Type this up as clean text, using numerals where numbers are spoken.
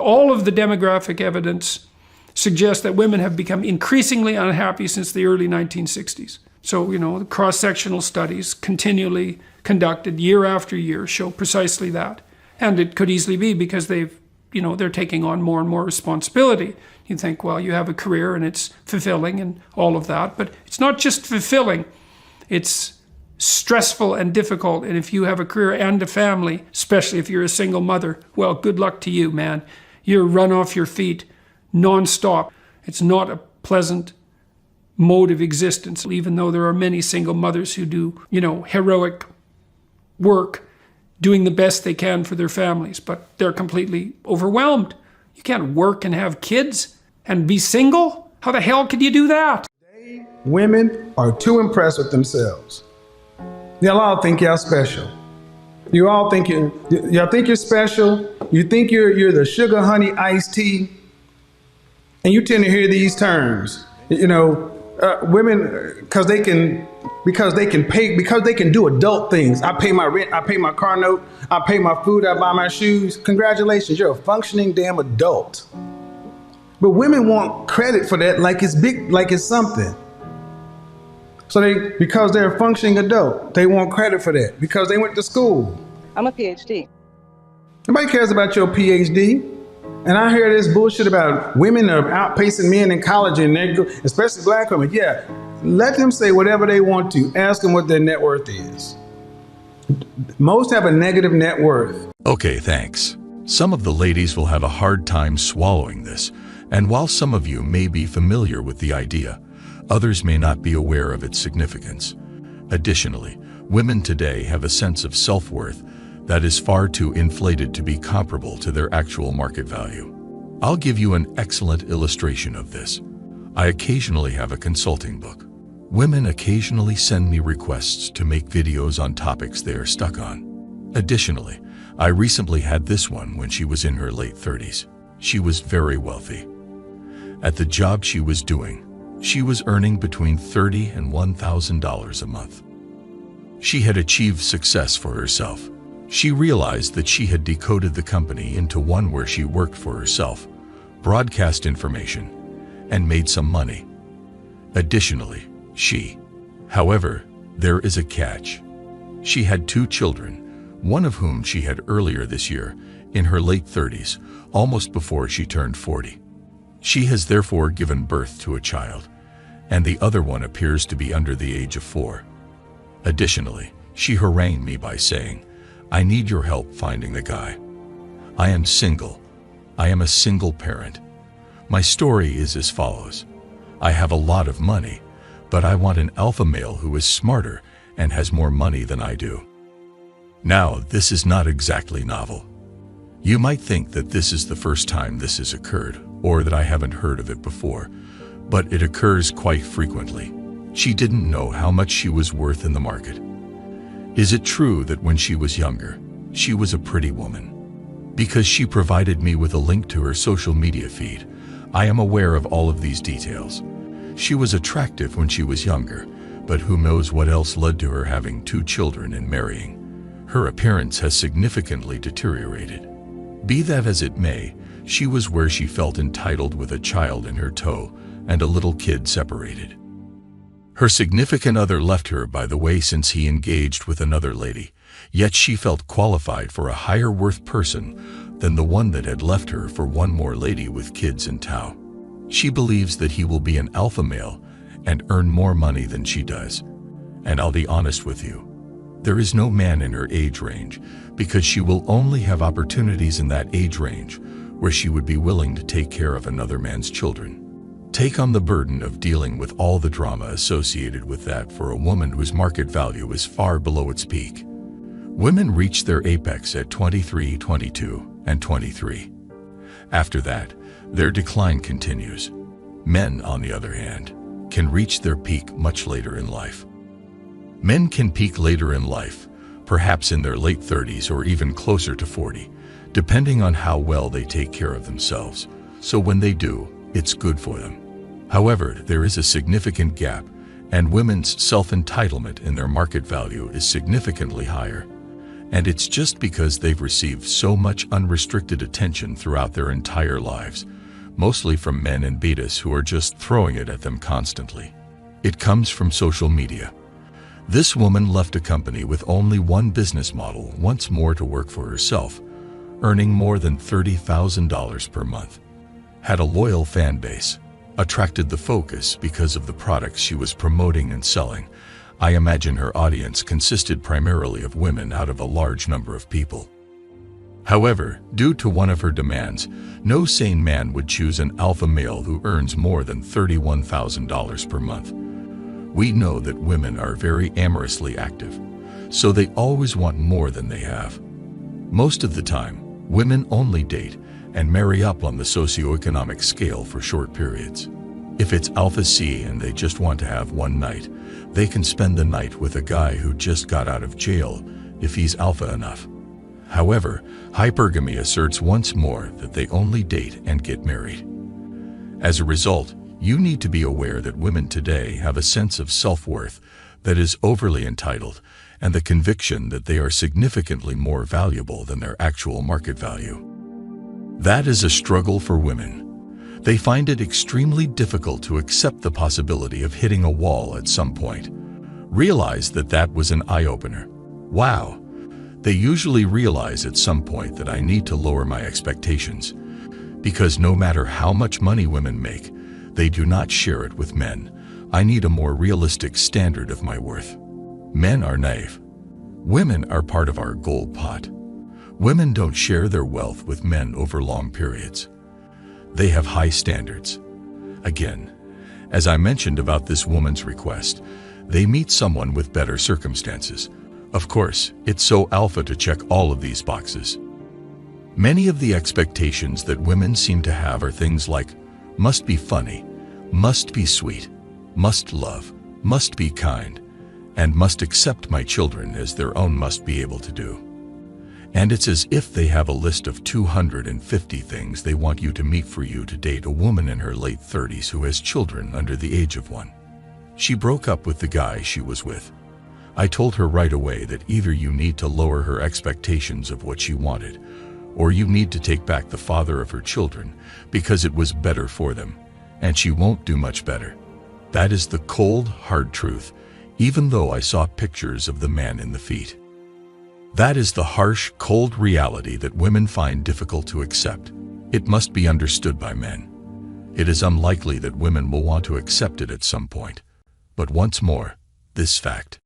all of the demographic evidence suggests that women have become increasingly unhappy since the early 1960s. So, the cross-sectional studies continually conducted year after year show precisely that. And it could easily be because they're taking on more and more responsibility. You think, well, you have a career and it's fulfilling and all of that, but it's not just fulfilling, it's stressful and difficult. And if you have a career and a family, especially if you're a single mother, well, good luck to you, man. You're run off your feet nonstop. It's not a pleasant mode of existence, even though there are many single mothers who do, heroic work, doing the best they can for their families, but they're completely overwhelmed. You can't work and have kids and be single? How the hell could you do that? Women are too impressed with themselves. Y'all all think y'all special. You all think y'all think you're special. You think you're the sugar, honey, iced tea. And you tend to hear these terms, women, because they can do adult things. I pay my rent, I pay my car note, I pay my food, I buy my shoes. Congratulations, you're a functioning damn adult. But women want credit for that like it's big, like it's something. So because they're a functioning adult, they want credit for that because they went to school. I'm a PhD. Nobody cares about your PhD. And I hear this bullshit about women are outpacing men in college, and especially black women. Yeah, let them say whatever they want to. Ask them what their net worth is. Most have a negative net worth. Okay, thanks. Some of the ladies will have a hard time swallowing this, and while some of you may be familiar with the idea, others may not be aware of its significance. Additionally, women today have a sense of self-worth that is far too inflated to be comparable to their actual market value. I'll give you an excellent illustration of this. I occasionally have a consulting book. Women occasionally send me requests to make videos on topics they are stuck on. Additionally, I recently had this one when she was in her late 30s. She was very wealthy. At the job she was doing, she was earning between $30,000 and $1,000 a month. She had achieved success for herself. She realized that she had decoded the company into one where she worked for herself, broadcast information, and made some money. Additionally, however, there is a catch. She had 2 children, one of whom she had earlier this year, in her late 30s, almost before she turned 40. She has therefore given birth to a child, and the other one appears to be under the age of 4. Additionally, she harangued me by saying, "I need your help finding the guy. I am single. I am a single parent. My story is as follows. I have a lot of money, but I want an alpha male who is smarter and has more money than I do." Now, this is not exactly novel. You might think that this is the first time this has occurred, or that I haven't heard of it before, but it occurs quite frequently. She didn't know how much she was worth in the market. Is it true that when she was younger, she was a pretty woman? Because she provided me with a link to her social media feed, I am aware of all of these details. She was attractive when she was younger, but who knows what else led to her having 2 children and marrying. Her appearance has significantly deteriorated. Be that as it may, she was where she felt entitled with a child in her tow and a little kid separated. Her significant other left her, by the way, since he engaged with another lady, yet she felt qualified for a higher worth person than the one that had left her for one more lady with kids in tow. She believes that he will be an alpha male and earn more money than she does. And I'll be honest with you, there is no man in her age range, because she will only have opportunities in that age range where she would be willing to take care of another man's children. Take on the burden of dealing with all the drama associated with that for a woman whose market value is far below its peak. Women reach their apex at 23, 22, and 23. After that, their decline continues. Men, on the other hand, can reach their peak much later in life. Men can peak later in life, perhaps in their late 30s or even closer to 40, depending on how well they take care of themselves. So when they do, it's good for them. However, there is a significant gap, and women's self-entitlement in their market value is significantly higher. And it's just because they've received so much unrestricted attention throughout their entire lives, mostly from men and betas who are just throwing it at them constantly. It comes from social media. This woman left a company with only one business model once more to work for herself, earning more than $30,000 per month. Had a loyal fan base, attracted the focus because of the products she was promoting and selling. I imagine her audience consisted primarily of women out of a large number of people. However, due to one of her demands, no sane man would choose an alpha male who earns more than $31,000 per month. We know that women are very amorously active, so they always want more than they have. Most of the time, women only date and marry up on the socioeconomic scale for short periods. If it's Alpha C and they just want to have one night, they can spend the night with a guy who just got out of jail if he's alpha enough. However, hypergamy asserts once more that they only date and get married. As a result, you need to be aware that women today have a sense of self-worth that is overly entitled and the conviction that they are significantly more valuable than their actual market value. That is a struggle for women. They find it extremely difficult to accept the possibility of hitting a wall at some point. Realize that that was an eye-opener. Wow. They usually realize at some point that I need to lower my expectations, because no matter how much money women make, they do not share it with men. I need a more realistic standard of my worth. Men are naive. Women are part of our gold pot. Women don't share their wealth with men over long periods. They have high standards. Again, as I mentioned about this woman's request, they meet someone with better circumstances. Of course, it's so alpha to check all of these boxes. Many of the expectations that women seem to have are things like must be funny, must be sweet, must love, must be kind, and must accept my children as their own must be able to do. And it's as if they have a list of 250 things they want you to meet for you to date a woman in her late 30s who has children under the age of 1. She broke up with the guy she was with. I told her right away that either you need to lower her expectations of what she wanted, or you need to take back the father of her children because it was better for them, and she won't do much better. That is the cold, hard truth, even though I saw pictures of the man in the feet. That is the harsh, cold reality that women find difficult to accept. It must be understood by men. It is unlikely that women will want to accept it at some point. But once more, this fact